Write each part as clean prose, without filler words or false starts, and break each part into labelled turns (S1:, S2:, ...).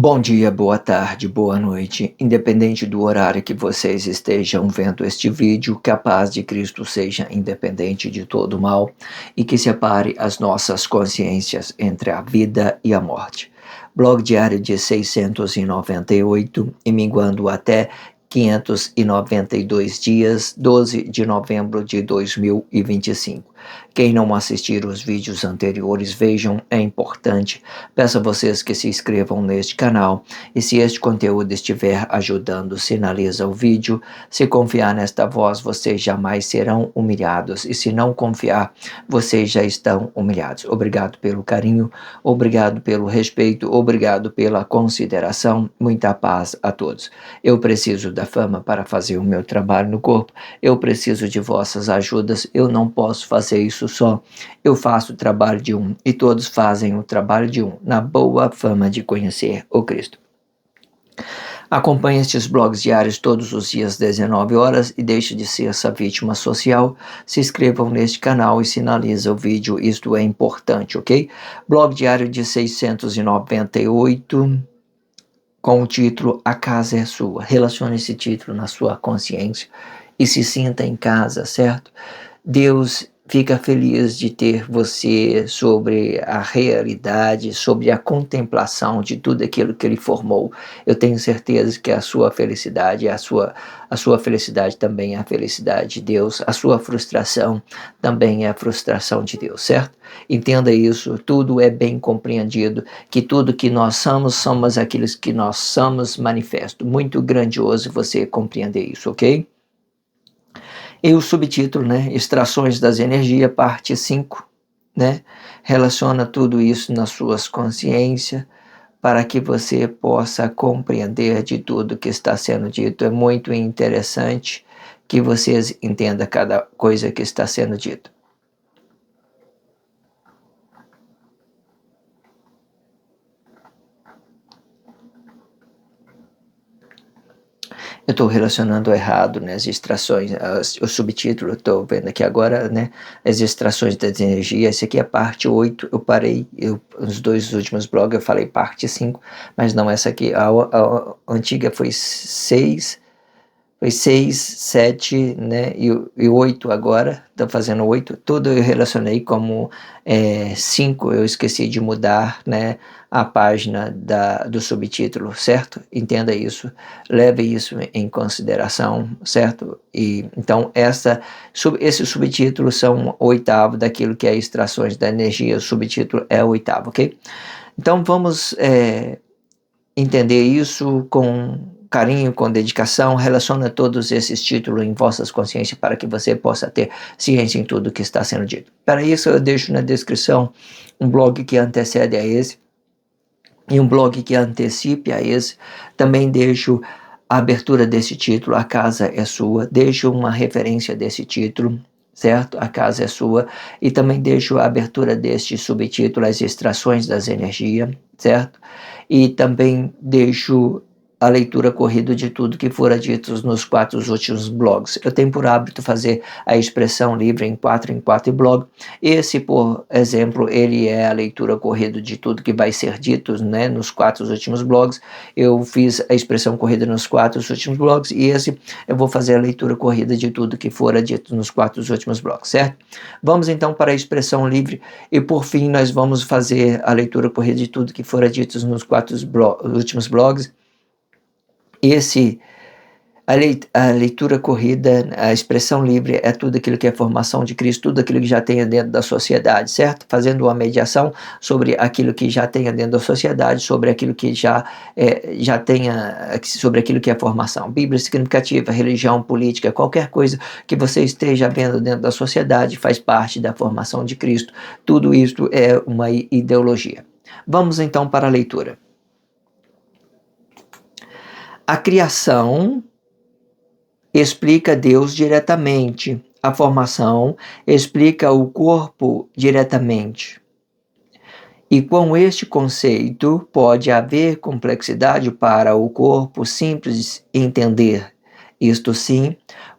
S1: Bom dia, boa tarde, boa noite, independente do horário que vocês estejam vendo este vídeo, que a paz de Cristo seja independente de todo mal e que separe as nossas consciências entre a vida e a morte. Blog diário de 698 e minguando até 592 dias, 12 de novembro de 2025. Quem não assistir os vídeos anteriores, vejam, é importante. Peço a vocês que se inscrevam neste canal e se este conteúdo estiver ajudando, sinaliza o vídeo. Se confiar nesta voz, vocês jamais serão humilhados e se não confiar, vocês já estão humilhados. Obrigado pelo carinho, obrigado pelo respeito, obrigado pela consideração. Muita paz a todos. Eu preciso da fama para fazer o meu trabalho no corpo. Eu preciso de vossas ajudas. Eu não posso fazer isso só. Eu faço o trabalho de um e todos fazem o trabalho de um, na boa fama de conhecer o Cristo. Acompanhe estes blogs diários todos os dias, 19 horas, e deixe de ser essa vítima social. Se inscrevam neste canal e sinaliza o vídeo, isto é importante, ok? Blog diário de 698, com o título A Casa é Sua. Relacione esse título na sua consciência e se sinta em casa, certo? Deus fica feliz de ter você sobre a realidade, sobre a contemplação de tudo aquilo que Ele formou. Eu tenho certeza que a sua felicidade, a sua felicidade também é a felicidade de Deus, a sua frustração também é a frustração de Deus, certo? Entenda isso, tudo é bem compreendido, que tudo que nós somos aqueles que nós somos manifesto. Muito grandioso você compreender isso, ok? E o subtítulo, né, Extrações das Energias, parte 5, né, relaciona tudo isso nas suas consciências para que você possa compreender de tudo que está sendo dito. É muito interessante que vocês entendam cada coisa que está sendo dito. Eu estou relacionando errado, né, as extrações, o subtítulo, estou vendo aqui agora, né, as extrações da energia. Esse aqui é a parte 8, eu parei, nos dois últimos blogs eu falei parte 5, mas não, essa aqui, a antiga foi 6, 7, né, e 8 agora, estou fazendo 8, tudo eu relacionei como 5, eu esqueci de mudar, né, a página do subtítulo, certo? Entenda isso, leve isso em consideração, certo? E então esses subtítulos são o oitavo daquilo que é extrações da energia, o subtítulo é o oitavo, ok? Então vamos entender isso com carinho, com dedicação. Relaciona todos esses títulos em vossas consciências para que você possa ter ciência em tudo que está sendo dito. Para isso eu deixo na descrição um blog que antecede a esse e um blog que antecipe a esse. Também deixo a abertura desse título, A Casa é Sua, deixo uma referência desse título, certo? A Casa é Sua, e também deixo a abertura deste subtítulo, As Extrações das Energias, certo? E também deixo a leitura corrida de tudo que fora dito nos 4 últimos blogs. Eu tenho por hábito fazer a expressão livre em 4 blog. Esse, por exemplo, ele é a leitura corrida de tudo que vai ser dito, né, nos 4 últimos blogs. Eu fiz a expressão corrida nos 4 últimos blogs e esse eu vou fazer a leitura corrida de tudo que fora dito nos 4 últimos blogs, certo? Vamos então para a expressão livre e por fim nós vamos fazer a leitura corrida de tudo que fora dito nos 4 últimos blogs. A leitura corrida, a expressão livre é tudo aquilo que é formação de Cristo, tudo aquilo que já tenha dentro da sociedade, certo? Fazendo uma mediação sobre aquilo que já tenha dentro da sociedade, sobre aquilo que já tenha, sobre aquilo que é formação. Bíblia significativa, religião, política, qualquer coisa que você esteja vendo dentro da sociedade faz parte da formação de Cristo. Tudo isto é uma ideologia. Vamos então para a leitura. A criação explica Deus diretamente. A formação explica o corpo diretamente. E com este conceito pode haver complexidade para o corpo simples entender. Isto sim,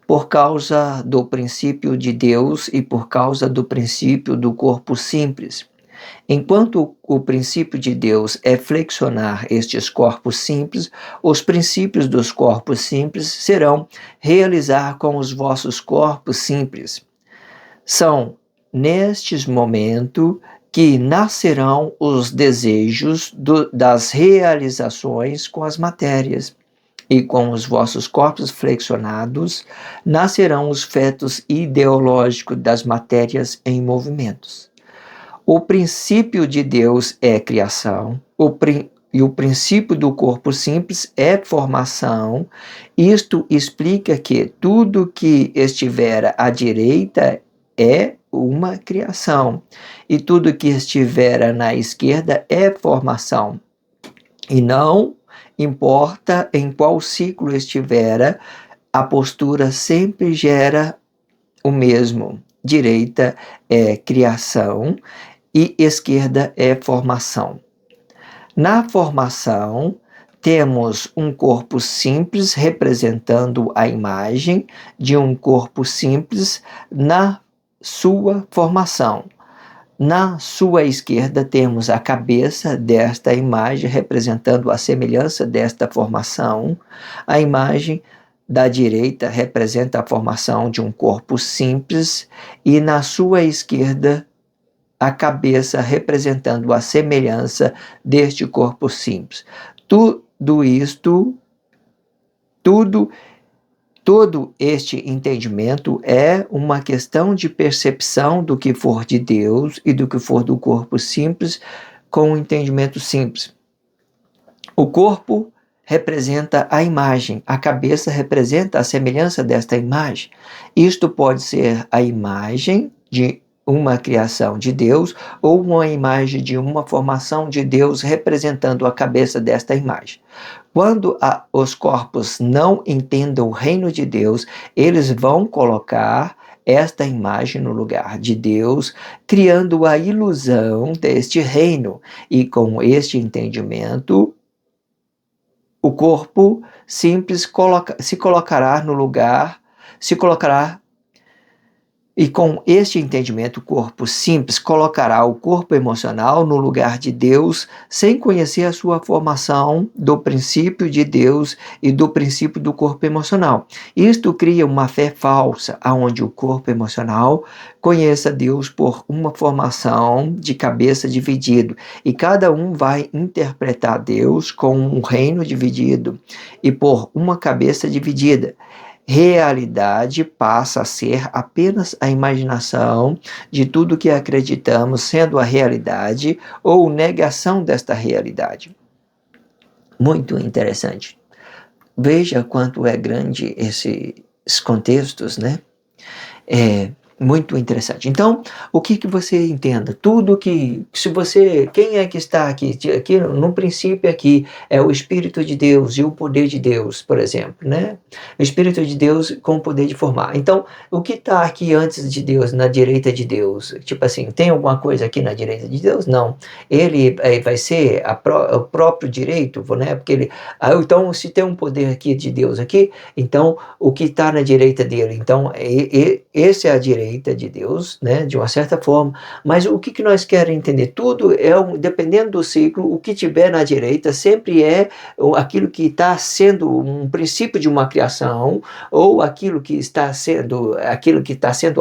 S1: por causa do princípio de Deus e por causa do princípio do corpo simples. Enquanto o princípio de Deus é flexionar estes corpos simples, os princípios dos corpos simples serão realizar com os vossos corpos simples. São nestes momentos que nascerão os desejos das realizações com as matérias, e com os vossos corpos flexionados nascerão os fetos ideológicos das matérias em movimentos. O princípio de Deus é criação, e o princípio do corpo simples é formação. Isto explica que tudo que estiver à direita é uma criação, e tudo que estiver na esquerda é formação. E não importa em qual ciclo estiver, a postura sempre gera o mesmo. Direita é criação e esquerda é formação. Na formação, temos um corpo simples representando a imagem de um corpo simples na sua formação. Na sua esquerda, temos a cabeça desta imagem representando a semelhança desta formação. A imagem da direita representa a formação de um corpo simples e na sua esquerda, a cabeça representando a semelhança deste corpo simples. Todo este entendimento é uma questão de percepção do que for de Deus e do que for do corpo simples com um entendimento simples. O corpo representa a imagem, a cabeça representa a semelhança desta imagem. Isto pode ser a imagem de uma criação de Deus ou uma imagem de uma formação de Deus representando a cabeça desta imagem. Quando os corpos não entendam o reino de Deus, eles vão colocar esta imagem no lugar de Deus, criando a ilusão deste reino. E com este entendimento, o corpo simples se colocará no lugar, e com este entendimento, o corpo simples colocará o corpo emocional no lugar de Deus, sem conhecer a sua formação do princípio de Deus e do princípio do corpo emocional. Isto cria uma fé falsa, onde o corpo emocional conheça Deus por uma formação de cabeça dividido, e cada um vai interpretar Deus com um reino dividido e por uma cabeça dividida. Realidade passa a ser apenas a imaginação de tudo que acreditamos sendo a realidade ou negação desta realidade. Muito interessante. Veja quanto é grande esses contextos, né? Muito interessante. Então, o que você entenda? Tudo que, quem é que está aqui? Aqui no princípio aqui é o Espírito de Deus e o poder de Deus, por exemplo, né? O Espírito de Deus com o poder de formar. Então, o que está aqui antes de Deus, na direita de Deus? Tipo assim, tem alguma coisa aqui na direita de Deus? Não. Ele vai ser o próprio direito, né? Porque então, se tem um poder aqui de Deus aqui, então o que está na direita dele? Então, esse é a direita de Deus, né, de uma certa forma, mas o que nós queremos entender? Tudo dependendo do ciclo, o que tiver na direita sempre é aquilo que está sendo um princípio de uma criação, ou aquilo que está sendo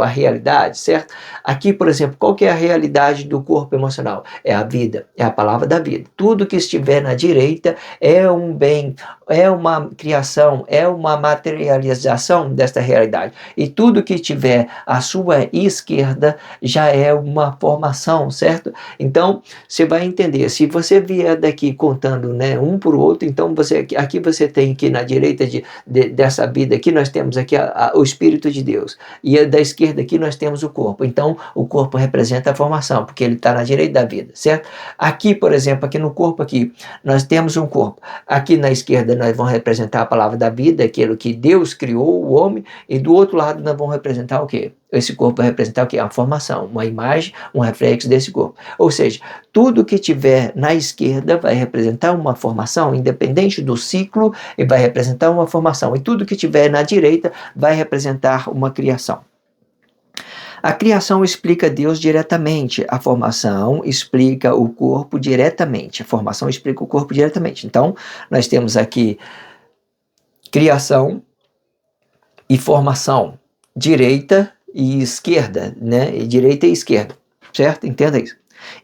S1: a realidade, certo? Aqui, por exemplo, qual que é a realidade do corpo emocional? É a vida, é a palavra da vida. Tudo que estiver na direita é um bem, é uma criação, é uma materialização desta realidade. E tudo que tiver a sua esquerda já é uma formação, certo? Então, você vai entender. Se você vier daqui contando, né, um por outro, então aqui você tem que na direita dessa vida aqui nós temos aqui o Espírito de Deus. E da esquerda aqui nós temos o corpo. Então, o corpo representa a formação, porque ele está na direita da vida, certo? Aqui, por exemplo, aqui no corpo aqui, nós temos um corpo. Aqui na esquerda nós vamos representar a palavra da vida, aquilo que Deus criou, o homem, e do outro lado nós vamos representar o quê? Esse corpo vai representar o quê? A formação, uma imagem, um reflexo desse corpo. Ou seja, tudo que tiver na esquerda vai representar uma formação, independente do ciclo, e vai representar uma formação. E tudo que tiver na direita vai representar uma criação. A criação explica Deus diretamente, a formação explica o corpo diretamente. A formação explica o corpo diretamente. Então, nós temos aqui criação e formação, direita e esquerda, né? Direita e esquerda, certo? Entenda isso.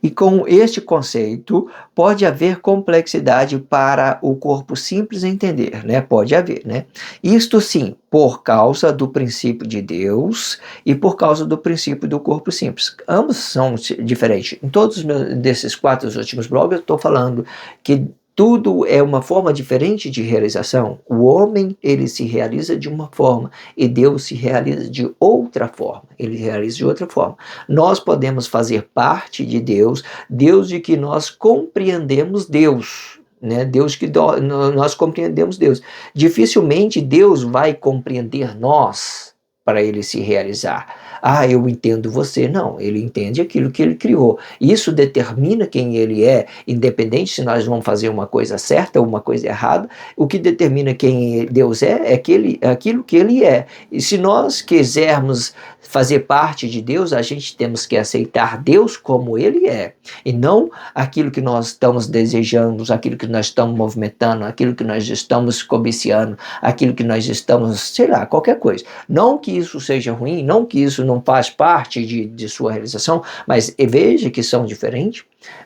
S1: E com este conceito, pode haver complexidade para o corpo simples entender, né? Pode haver, né? Isto sim, por causa do princípio de Deus e por causa do princípio do corpo simples. Ambos são diferentes. Em todos desses 4 últimos blogs, eu estou falando que tudo é uma forma diferente de realização. O homem, ele se realiza de uma forma e Deus se realiza de outra forma. Ele realiza de outra forma. Nós podemos fazer parte de Deus, Deus de que nós compreendemos Deus. Né? Deus que nós compreendemos Deus. Dificilmente Deus vai compreender nós para ele se realizar. Ah, eu entendo você. Não, ele entende aquilo que ele criou. Isso determina quem ele é, independente se nós vamos fazer uma coisa certa ou uma coisa errada. O que determina quem Deus é aquilo que ele é. E se nós quisermos fazer parte de Deus, a gente temos que aceitar Deus como ele é. E não aquilo que nós estamos desejando, aquilo que nós estamos movimentando, aquilo que nós estamos cobiciando, aquilo que nós estamos, sei lá, qualquer coisa. Não que isso seja ruim, não que isso não faz parte de sua realização, mas veja que são diferentes.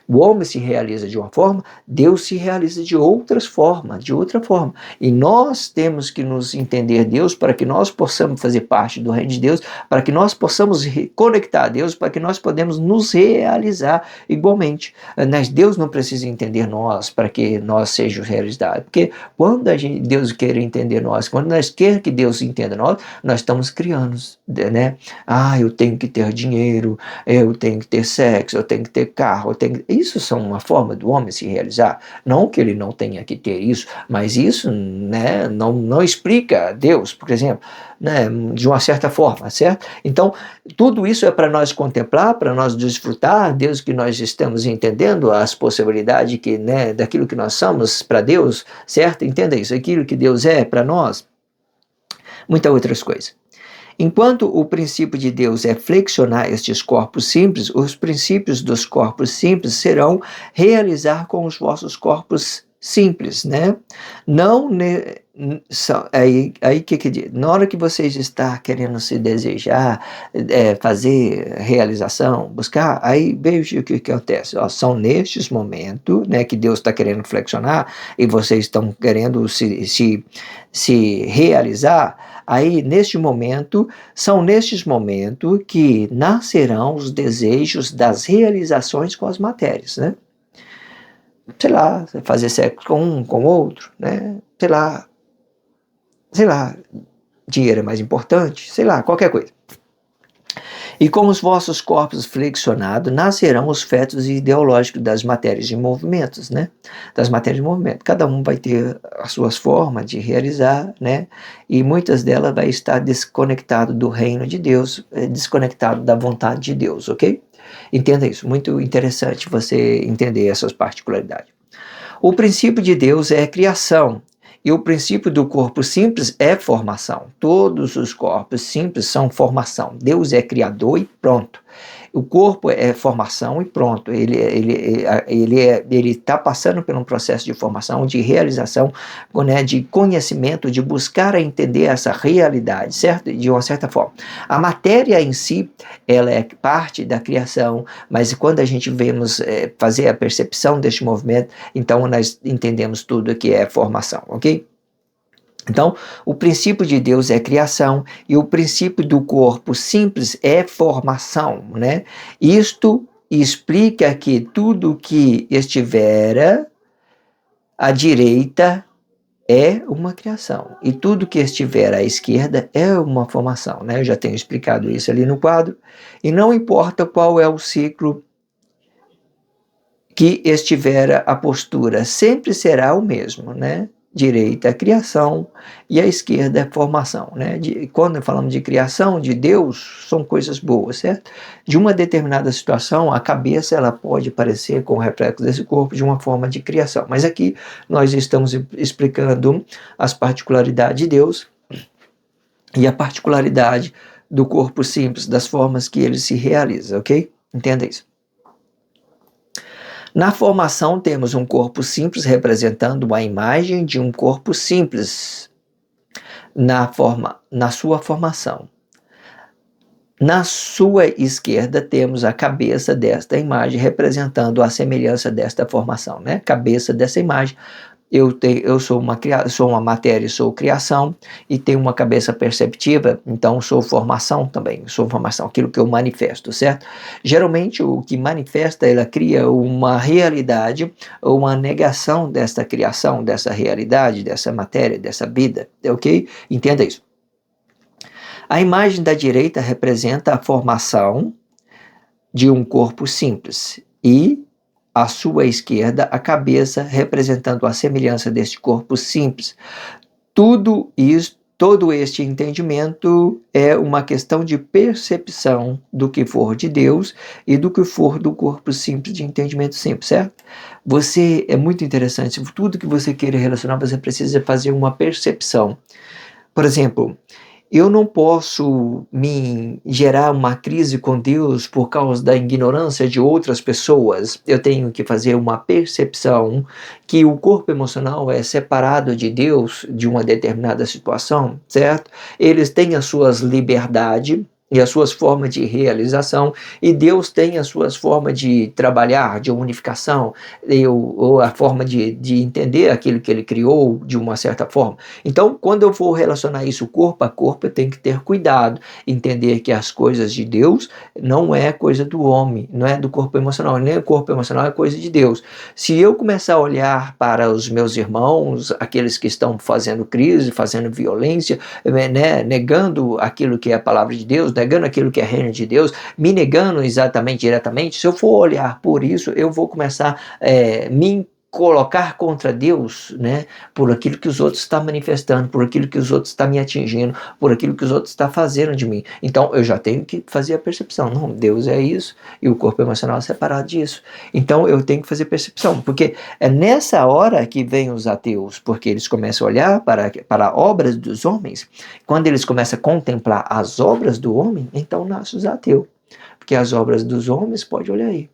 S1: O homem se realiza de uma forma, Deus se realiza de outra forma. E nós temos que nos entender Deus para que nós possamos fazer parte do reino de Deus, para que nós possamos conectar a Deus, para que nós podemos nos realizar igualmente. Mas Deus não precisa entender nós para que nós sejamos realizados. Porque quando Deus quer entender nós, quando nós queremos que Deus entenda nós, nós estamos criando, né? Ah, eu tenho que ter dinheiro, eu tenho que ter sexo, eu tenho que ter carro, isso são uma forma do homem se realizar. Não que ele não tenha que ter isso, mas isso, né, não explica Deus, por exemplo, né, de uma certa forma, certo? Então, tudo isso é para nós contemplar, para nós desfrutar, Deus que nós estamos entendendo as possibilidades que, né, daquilo que nós somos para Deus, certo? Entenda isso, aquilo que Deus é para nós, muitas outras coisas. Enquanto o princípio de Deus é flexionar estes corpos simples, os princípios dos corpos simples serão realizar com os vossos corpos simples, né? Não aí que diz? Na hora que vocês estão querendo se desejar, fazer realização, buscar, aí veja o que acontece. Ó, são nestes momentos, né, que Deus está querendo flexionar e vocês estão querendo se realizar. Aí, são nestes momentos que nascerão os desejos das realizações com as matérias, né? Sei lá, fazer sexo com um, com outro, né? Sei lá, dinheiro é mais importante, sei lá, qualquer coisa. E com os vossos corpos flexionados, nascerão os fetos ideológicos das matérias de movimentos, né? Das matérias de movimento. Cada um vai ter as suas formas de realizar, né? E muitas delas vai estar desconectado do reino de Deus, desconectado da vontade de Deus, ok? Entenda isso, muito interessante você entender essas particularidades. O princípio de Deus é criação. E o princípio do corpo simples é formação. Todos os corpos simples são formação. Deus é criador e pronto. O corpo é formação e pronto. Ele está passando por um processo de formação, de realização, né, de conhecimento, de buscar a entender essa realidade, certo? De uma certa forma. A matéria em si, ela é parte da criação, mas quando a gente vemos fazer a percepção deste movimento, então nós entendemos tudo que é formação, ok? Então, o princípio de Deus é criação e o princípio do corpo simples é formação, né? Isto explica que tudo que estiver à direita é uma criação e tudo que estiver à esquerda é uma formação, né? Eu já tenho explicado isso ali no quadro. E não importa qual é o ciclo que estiver a postura, sempre será o mesmo, né? Direita é criação e a esquerda é formação, né? Quando falamos de criação de Deus, são coisas boas, certo? De uma determinada situação, a cabeça ela pode parecer com o reflexo desse corpo de uma forma de criação, mas aqui nós estamos explicando as particularidades de Deus e a particularidade do corpo simples, das formas que ele se realiza, ok? Entenda isso. Na formação, temos um corpo simples representando a imagem de um corpo simples na sua formação. Na sua esquerda, temos a cabeça desta imagem representando a semelhança desta formação, né? Cabeça dessa imagem. Eu sou uma matéria, sou criação, e tenho uma cabeça perceptiva, então sou formação também, sou formação, aquilo que eu manifesto, certo? Geralmente o que manifesta, ela cria uma realidade ou uma negação desta criação, dessa realidade, dessa matéria, dessa vida, ok? Entenda isso. A imagem da direita representa a formação de um corpo simples e à sua esquerda, a cabeça representando a semelhança deste corpo simples. Todo este entendimento é uma questão de percepção do que for de Deus e do que for do corpo simples, de entendimento simples, certo? É muito interessante, tudo que você queira relacionar, você precisa fazer uma percepção. Por exemplo, eu não posso me gerar uma crise com Deus por causa da ignorância de outras pessoas. Eu tenho que fazer uma percepção que o corpo emocional é separado de Deus de uma determinada situação, certo? Eles têm as suas liberdades e as suas formas de realização, e Deus tem as suas formas de trabalhar, de unificação, ou a forma de entender aquilo que ele criou de uma certa forma. Então, quando eu for relacionar isso corpo a corpo, eu tenho que ter cuidado, entender que as coisas de Deus não é coisa do homem, não é do corpo emocional, nem o corpo emocional é coisa de Deus. Se eu começar a olhar para os meus irmãos, aqueles que estão fazendo crise, fazendo violência, né, negando aquilo que é a palavra de Deus, negando aquilo que é reino de Deus, me negando exatamente, diretamente, se eu for olhar por isso, eu vou começar a me colocar contra Deus, né, por aquilo que os outros estão manifestando, por aquilo que os outros estão me atingindo, por aquilo que os outros estão fazendo de mim. Então eu já tenho que fazer a percepção, não, Deus é isso e o corpo emocional é separado disso. Então eu tenho que fazer percepção, porque é nessa hora que vem os ateus, porque eles começam a olhar para obras dos homens. Quando eles começam a contemplar as obras do homem, então nasce os ateus, porque as obras dos homens, pode olhar aí,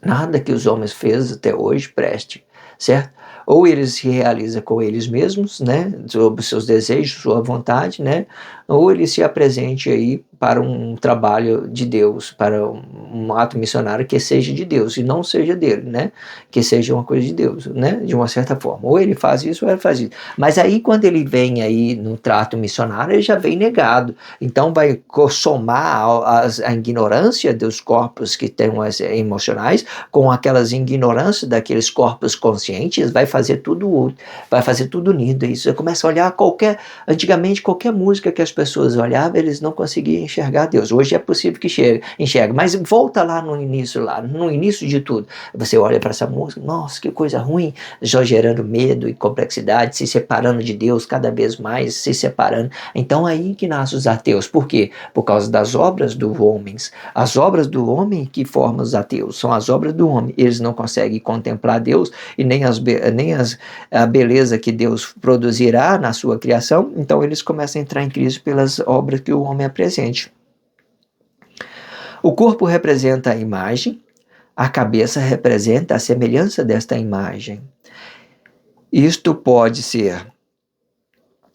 S1: nada que os homens fez até hoje preste, certo? Ou eles se realizam com eles mesmos, né, sobre seus desejos, sua vontade, né, ou ele se apresente aí para um trabalho de Deus, para um ato missionário que seja de Deus e não seja dele, né, que seja uma coisa de Deus, né, de uma certa forma. Ou ele faz isso ou ele faz isso. Mas aí quando ele vem aí no trato missionário, ele já vem negado. Então vai somar a ignorância dos corpos que têm as emocionais com aquelas ignorâncias daqueles corpos conscientes, vai fazer tudo unido. Isso você começa a olhar antigamente qualquer música que as pessoas olhavam, eles não conseguiam enxergar Deus. Hoje é possível que enxergue, mas volta lá no início de tudo. Você olha para essa música, nossa, que coisa ruim, já gerando medo e complexidade, se separando de Deus cada vez mais, se separando. Então aí que nascem os ateus. Por quê? Por causa das obras dos homens. As obras do homem que formam os ateus, são as obras do homem. Eles não conseguem contemplar Deus e nem a beleza que Deus produzirá na sua criação, então eles começam a entrar em crise pelas obras que o homem apresente. O corpo representa a imagem, a cabeça representa a semelhança desta imagem. Isto pode ser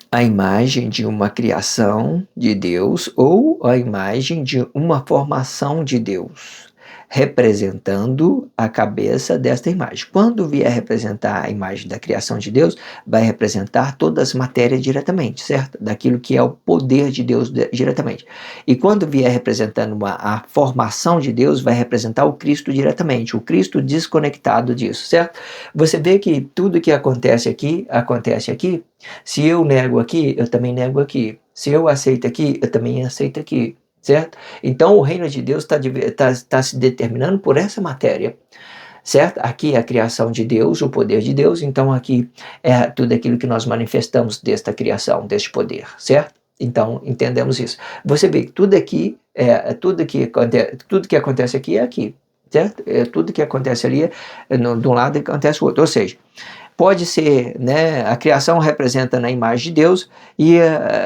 S1: a imagem de uma criação de Deus ou a imagem de uma formação de Deus, representando a cabeça desta imagem. Quando vier representar a imagem da criação de Deus, vai representar todas as matérias diretamente, certo? Daquilo que é o poder de Deus diretamente. E quando vier representando a formação de Deus, vai representar o Cristo diretamente, o Cristo desconectado disso, certo? Você vê que tudo que acontece aqui. Se eu nego aqui, eu também nego aqui. Se eu aceito aqui, eu também aceito aqui. Certo? Então o reino de Deus está se determinando por essa matéria, certo? Aqui é a criação de Deus, o poder de Deus, então aqui é tudo aquilo que nós manifestamos desta criação, deste poder, certo? Então entendemos isso. Você vê que tudo que acontece aqui é aqui, certo? Tudo que acontece ali, de um lado acontece o outro, ou seja, pode ser, né, a criação representa na imagem de Deus e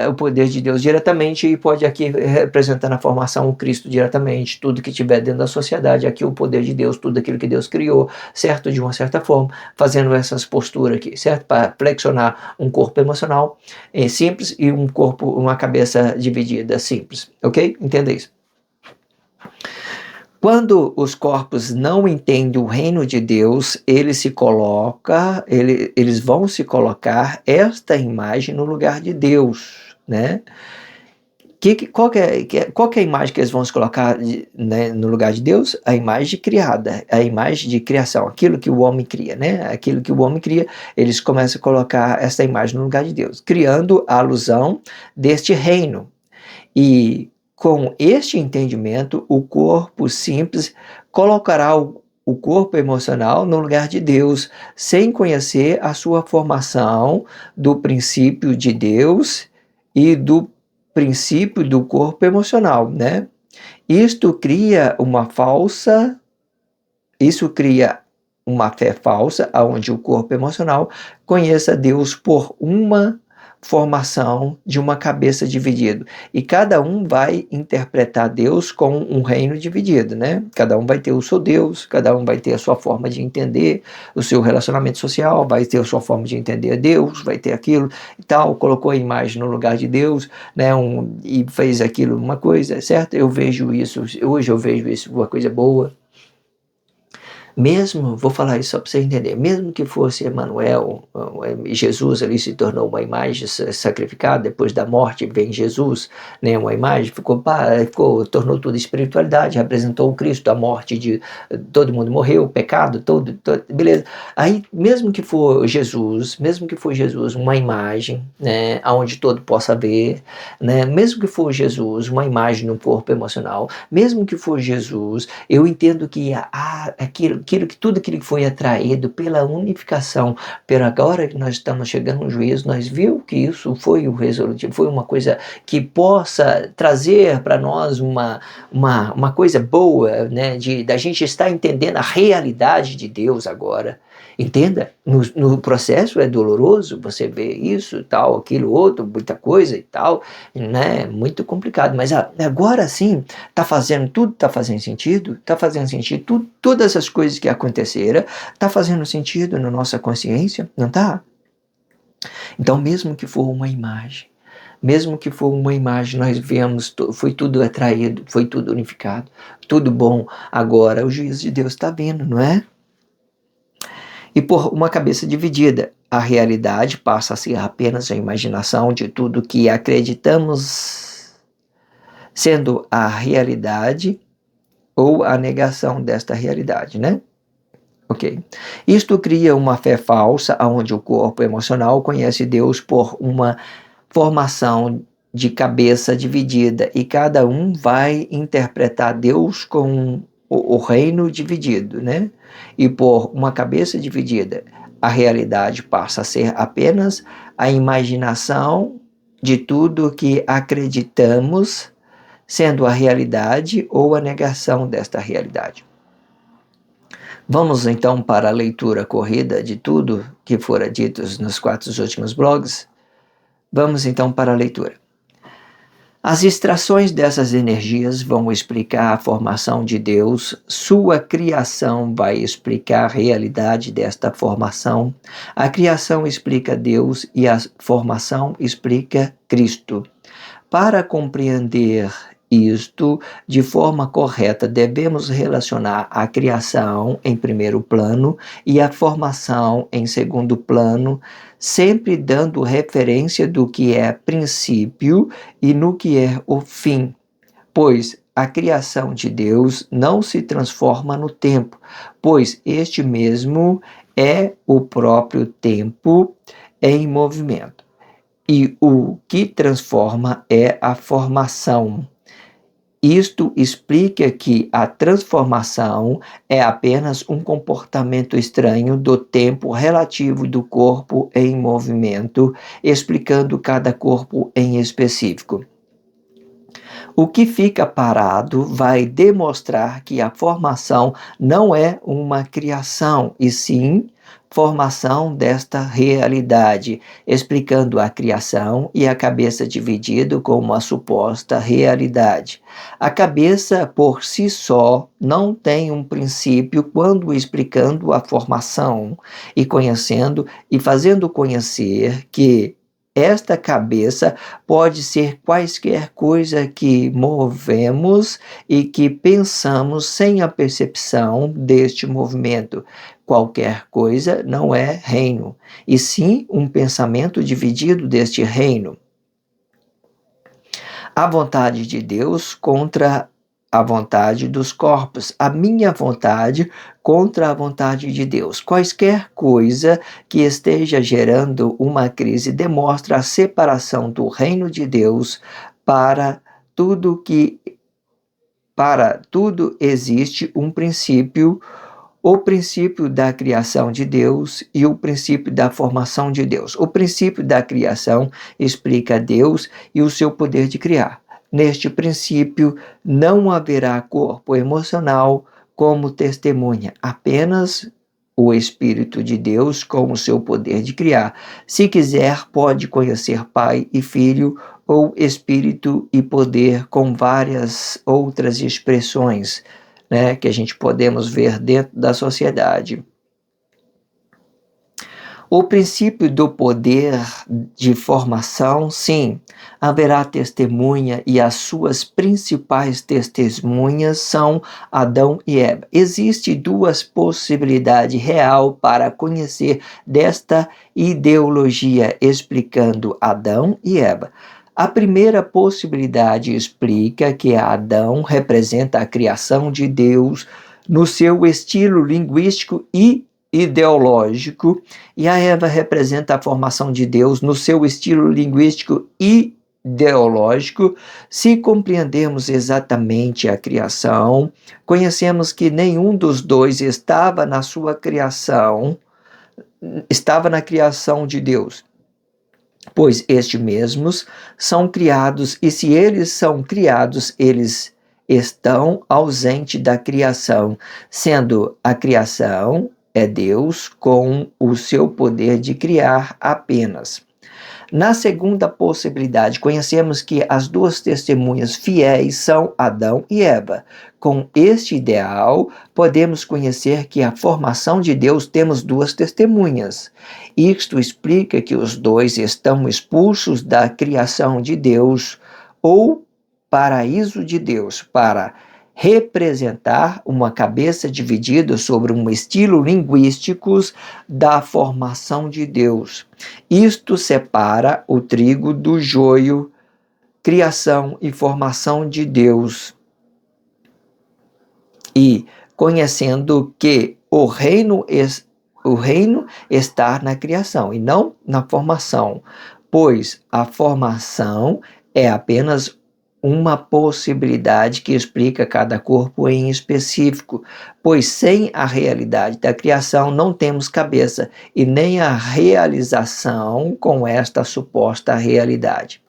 S1: o poder de Deus diretamente, e pode aqui representar na formação o Cristo diretamente, tudo que tiver dentro da sociedade, aqui o poder de Deus, tudo aquilo que Deus criou, certo? De uma certa forma, fazendo essas posturas aqui, certo? Para flexionar um corpo emocional simples e um corpo, uma cabeça dividida simples, ok? Entenda isso. Quando os corpos não entendem o reino de Deus, eles vão se colocar esta imagem no lugar de Deus, né? Qual que é a imagem que eles vão se colocar, né, no lugar de Deus? A imagem criada, a imagem de criação, aquilo que o homem cria, né? Aquilo que o homem cria, eles começam a colocar essa imagem no lugar de Deus, criando a alusão deste reino. E com este entendimento, o corpo simples colocará o corpo emocional no lugar de Deus, sem conhecer a sua formação do princípio de Deus e do princípio do corpo emocional, né? Isso cria uma fé falsa, onde o corpo emocional conheça Deus por uma formação de uma cabeça dividida. E cada um vai interpretar Deus com um reino dividido, né? Cada um vai ter o seu Deus, cada um vai ter a sua forma de entender o seu relacionamento social, vai ter a sua forma de entender Deus, vai ter aquilo e tal, colocou a imagem no lugar de Deus, né? E fez aquilo uma coisa, certo? Hoje eu vejo isso uma coisa boa. Mesmo, vou falar isso só para você entender, mesmo que fosse Emanuel, Jesus ali se tornou uma imagem sacrificada, depois da morte vem Jesus, né, uma imagem, tornou tudo espiritualidade, representou o Cristo, a morte de todo mundo morreu, o pecado, todo, beleza. Aí, mesmo que for Jesus, uma imagem, né, onde todo possa ver, né, mesmo que for Jesus, uma imagem no corpo emocional, mesmo que for Jesus, eu entendo que tudo aquilo que foi atraído pela unificação, pela agora que nós estamos chegando no juízo, nós vimos que isso foi o resolutivo, foi uma coisa que possa trazer para nós uma coisa boa, né, da gente estar entendendo a realidade de Deus agora. Entenda, no processo é doloroso, você vê isso, tal, aquilo, outro, muita coisa e tal, né, muito complicado, mas agora sim, tudo está fazendo sentido, todas essas coisas que aconteceram, está fazendo sentido na nossa consciência, não está? Então, mesmo que for uma imagem, nós vemos, foi tudo atraído, foi tudo unificado, tudo bom, agora o juízo de Deus está vindo, não é? E por uma cabeça dividida, a realidade passa a ser apenas a imaginação de tudo que acreditamos sendo a realidade ou a negação desta realidade, né? Ok. Isto cria uma fé falsa, onde o corpo emocional conhece Deus por uma formação de cabeça dividida, e cada um vai interpretar Deus com o reino dividido, né? E por uma cabeça dividida, a realidade passa a ser apenas a imaginação de tudo que acreditamos sendo a realidade ou a negação desta realidade. Vamos então para a leitura corrida de tudo que fora dito nos 4 últimos blogs. Vamos então para a leitura. As extrações dessas energias vão explicar a formação de Deus, sua criação vai explicar a realidade desta formação, a criação explica Deus e a formação explica Cristo. Para compreender isto de forma correta, devemos relacionar a criação em primeiro plano e a formação em segundo plano, sempre dando referência do que é princípio e no que é o fim, pois a criação de Deus não se transforma no tempo, pois este mesmo é o próprio tempo em movimento. E o que transforma é a formação. Isto explica que a transformação é apenas um comportamento estranho do tempo relativo do corpo em movimento, explicando cada corpo em específico. O que fica parado vai demonstrar que a formação não é uma criação, e sim formação desta realidade, explicando a criação e a cabeça dividido como uma suposta realidade. A cabeça por si só não tem um princípio quando explicando a formação e conhecendo e fazendo conhecer que esta cabeça pode ser quaisquer coisa que movemos e que pensamos sem a percepção deste movimento. Qualquer coisa não é reino, e sim um pensamento dividido deste reino. A vontade de Deus contra a vontade dos corpos, a minha vontade contra a vontade de Deus. Quaisquer coisa que esteja gerando uma crise demonstra a separação do reino de Deus para tudo existe um princípio, o princípio da criação de Deus e o princípio da formação de Deus. O princípio da criação explica Deus e o seu poder de criar. Neste princípio, não haverá corpo emocional como testemunha, apenas o Espírito de Deus com o seu poder de criar. Se quiser, pode conhecer Pai e Filho, ou Espírito e poder com várias outras expressões, né, que a gente podemos ver dentro da sociedade. O princípio do poder de formação, sim, haverá testemunha e as suas principais testemunhas são Adão e Eva. Existe duas possibilidades real para conhecer desta ideologia explicando Adão e Eva. A primeira possibilidade explica que Adão representa a criação de Deus no seu estilo linguístico e ideológico, e a Eva representa a formação de Deus no seu estilo linguístico e ideológico. Se compreendermos exatamente a criação, conhecemos que nenhum dos dois estava na criação de Deus, pois estes mesmos são criados, e se eles são criados, eles estão ausentes da criação, sendo a criação é Deus com o seu poder de criar apenas. Na segunda possibilidade, conhecemos que as duas testemunhas fiéis são Adão e Eva. Com este ideal, podemos conhecer que a formação de Deus temos duas testemunhas. Isto explica que os dois estão expulsos da criação de Deus ou paraíso de Deus para representar uma cabeça dividida sobre um estilo linguístico da formação de Deus. Isto separa o trigo do joio, criação e formação de Deus. E conhecendo que o reino está na criação e não na formação, pois a formação é apenas uma possibilidade que explica cada corpo em específico, pois sem a realidade da criação não temos cabeça e nem a realização com esta suposta realidade.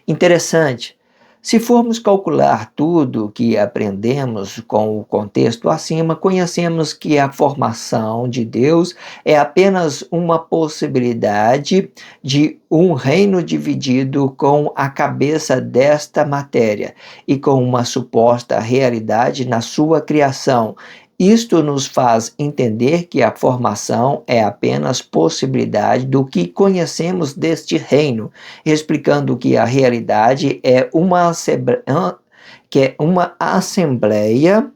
S1: Interessante. Se formos calcular tudo que aprendemos com o contexto acima, conhecemos que a formação de Deus é apenas uma possibilidade de um reino dividido com a cabeça desta matéria e com uma suposta realidade na sua criação. Isto nos faz entender que a formação é apenas possibilidade do que conhecemos deste reino, explicando que a realidade é uma assembleia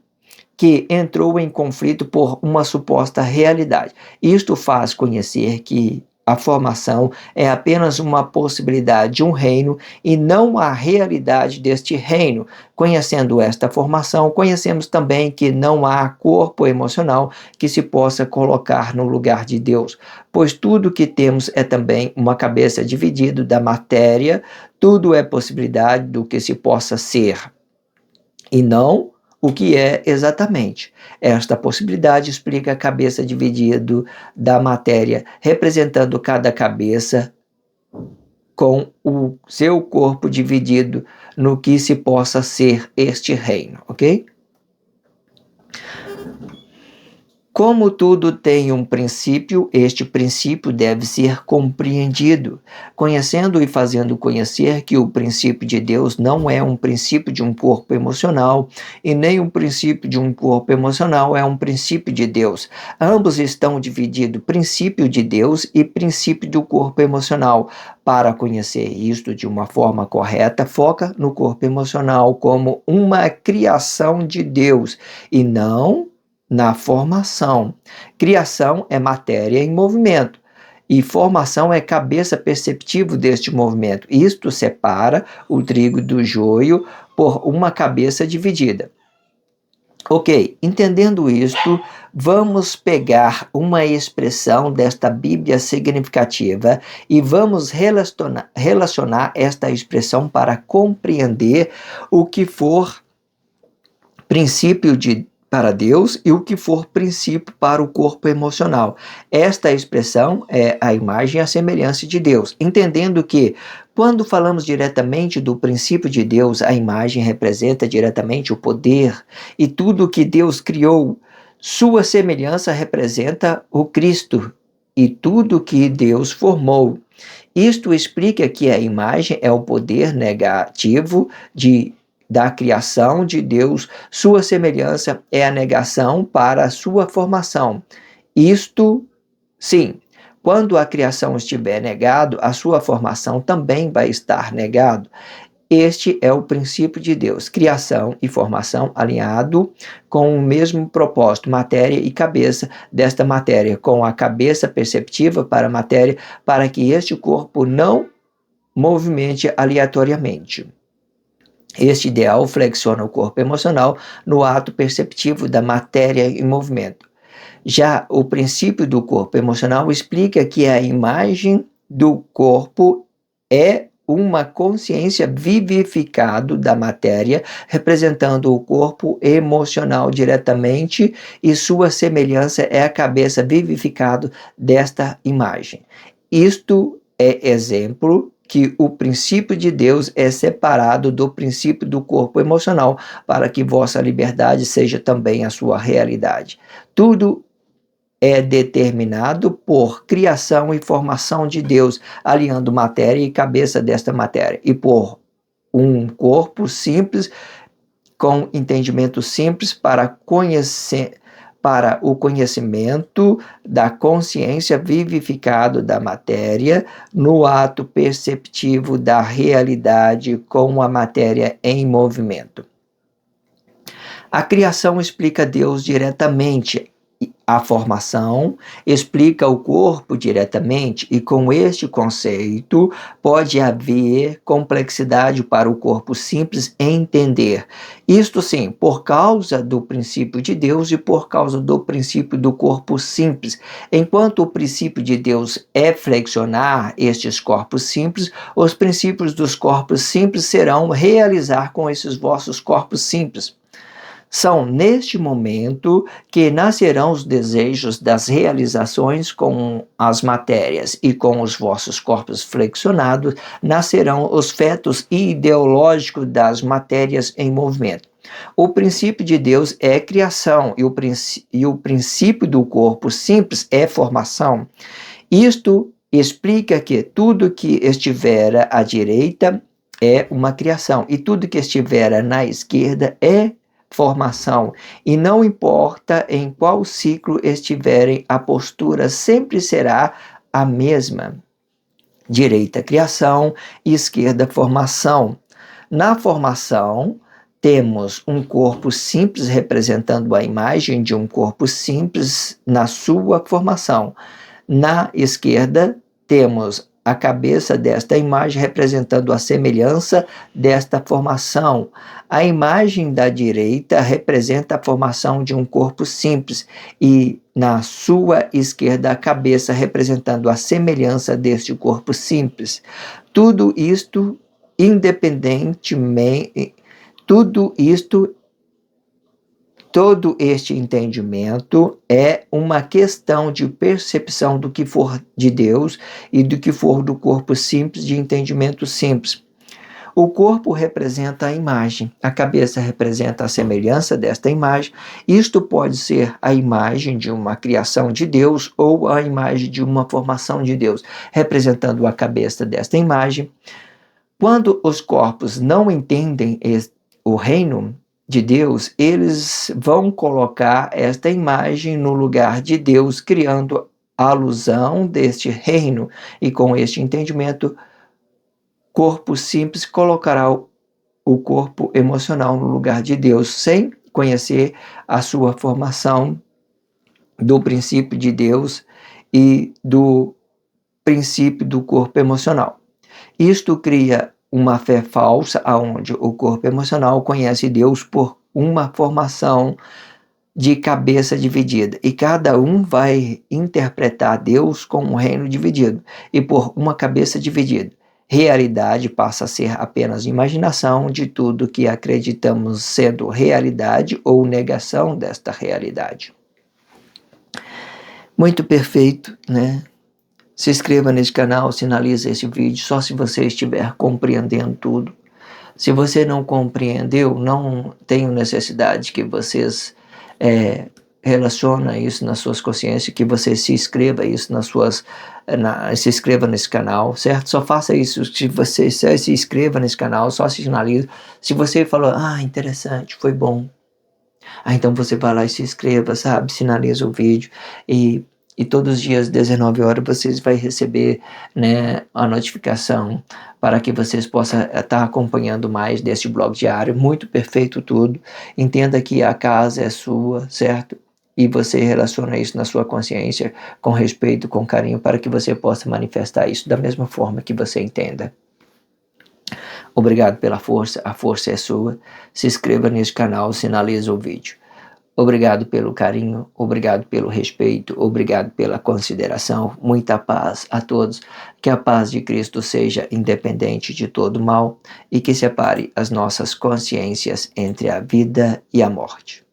S1: que entrou em conflito por uma suposta realidade. Isto faz conhecer que a formação é apenas uma possibilidade de um reino e não a realidade deste reino. Conhecendo esta formação, conhecemos também que não há corpo emocional que se possa colocar no lugar de Deus, pois tudo que temos é também uma cabeça dividida da matéria, tudo é possibilidade do que se possa ser, e não o que é exatamente. Esta possibilidade explica a cabeça dividida da matéria, representando cada cabeça com o seu corpo dividido no que se possa ser este reino, ok? Como tudo tem um princípio, este princípio deve ser compreendido, conhecendo e fazendo conhecer que o princípio de Deus não é um princípio de um corpo emocional, e nem um princípio de um corpo emocional é um princípio de Deus. Ambos estão divididos, princípio de Deus e princípio do corpo emocional. Para conhecer isto de uma forma correta, foca no corpo emocional como uma criação de Deus, e não na formação. Criação é matéria em movimento, e formação é cabeça perceptível deste movimento. Isto separa o trigo do joio por uma cabeça dividida. Ok, entendendo isto, vamos pegar uma expressão desta Bíblia significativa e vamos relacionar esta expressão para compreender o que for princípio para Deus e o que for princípio para o corpo emocional. Esta expressão é a imagem e a semelhança de Deus, entendendo que quando falamos diretamente do princípio de Deus, a imagem representa diretamente o poder e tudo que Deus criou. Sua semelhança representa o Cristo e tudo que Deus formou. Isto explica que a imagem é o poder negativo da criação de Deus, sua semelhança é a negação para a sua formação. Isto, sim, quando a criação estiver negado, a sua formação também vai estar negado. Este é o princípio de Deus, criação e formação alinhado com o mesmo propósito, matéria e cabeça desta matéria, com a cabeça perceptiva para a matéria, para que este corpo não movimente aleatoriamente. Este ideal flexiona o corpo emocional no ato perceptivo da matéria em movimento. Já o princípio do corpo emocional explica que a imagem do corpo é uma consciência vivificada da matéria, representando o corpo emocional diretamente, e sua semelhança é a cabeça vivificada desta imagem. Isto é exemplo que o princípio de Deus é separado do princípio do corpo emocional, para que vossa liberdade seja também a sua realidade. Tudo é determinado por criação e formação de Deus, alinhando matéria e cabeça desta matéria, e por um corpo simples, com entendimento simples para o conhecimento da consciência vivificado da matéria, no ato perceptivo da realidade com a matéria em movimento. A criação explica Deus diretamente. A formação explica o corpo diretamente, e com este conceito pode haver complexidade para o corpo simples entender. Isto sim, por causa do princípio de Deus e por causa do princípio do corpo simples. Enquanto o princípio de Deus é flexionar estes corpos simples, os princípios dos corpos simples serão realizar com esses vossos corpos simples. São neste momento que nascerão os desejos das realizações com as matérias, e com os vossos corpos flexionados nascerão os fetos ideológicos das matérias em movimento. O princípio de Deus é criação, e o princípio do corpo simples é formação. Isto explica que tudo que estiver à direita é uma criação, e tudo que estiver na esquerda é formação, e não importa em qual ciclo estiverem, a postura sempre será a mesma. Direita, criação, e esquerda, formação. Na formação, temos um corpo simples representando a imagem de um corpo simples na sua formação. Na esquerda, temos a cabeça desta imagem representando a semelhança desta formação. A imagem da direita representa a formação de um corpo simples, e na sua esquerda a cabeça representando a semelhança deste corpo simples. Todo este entendimento é uma questão de percepção do que for de Deus e do que for do corpo simples, de entendimento simples. O corpo representa a imagem, a cabeça representa a semelhança desta imagem. Isto pode ser a imagem de uma criação de Deus ou a imagem de uma formação de Deus, representando a cabeça desta imagem. Quando os corpos não entendem o reino de Deus, eles vão colocar esta imagem no lugar de Deus, criando a alusão deste reino, e com este entendimento, corpo simples colocará o corpo emocional no lugar de Deus, sem conhecer a sua formação do princípio de Deus e do princípio do corpo emocional. Isto cria uma fé falsa, onde o corpo emocional conhece Deus por uma formação de cabeça dividida, e cada um vai interpretar Deus como um reino dividido, e por uma cabeça dividida. Realidade passa a ser apenas imaginação de tudo que acreditamos sendo realidade ou negação desta realidade. Muito perfeito, né? Se inscreva nesse canal, sinaliza esse vídeo só se você estiver compreendendo tudo. Se você não compreendeu, não tenho necessidade que vocês relaciona isso nas suas consciências, que você se inscreva isso se inscreva nesse canal, certo? Só faça isso se você se inscreva nesse canal, só se sinaliza. Se você falou, interessante, foi bom, então você vai lá e se inscreva, sabe? Sinaliza o vídeo e todos os dias, 19 horas, vocês vão receber, né, a notificação para que vocês possam estar acompanhando mais desse blog diário. Muito perfeito tudo. Entenda que a casa é sua, certo? E você relaciona isso na sua consciência com respeito, com carinho, para que você possa manifestar isso da mesma forma que você entenda. Obrigado pela força, a força é sua. Se inscreva nesse canal, sinaliza o vídeo. Obrigado pelo carinho, obrigado pelo respeito, obrigado pela consideração. Muita paz a todos. Que a paz de Cristo seja independente de todo mal e que separe as nossas consciências entre a vida e a morte.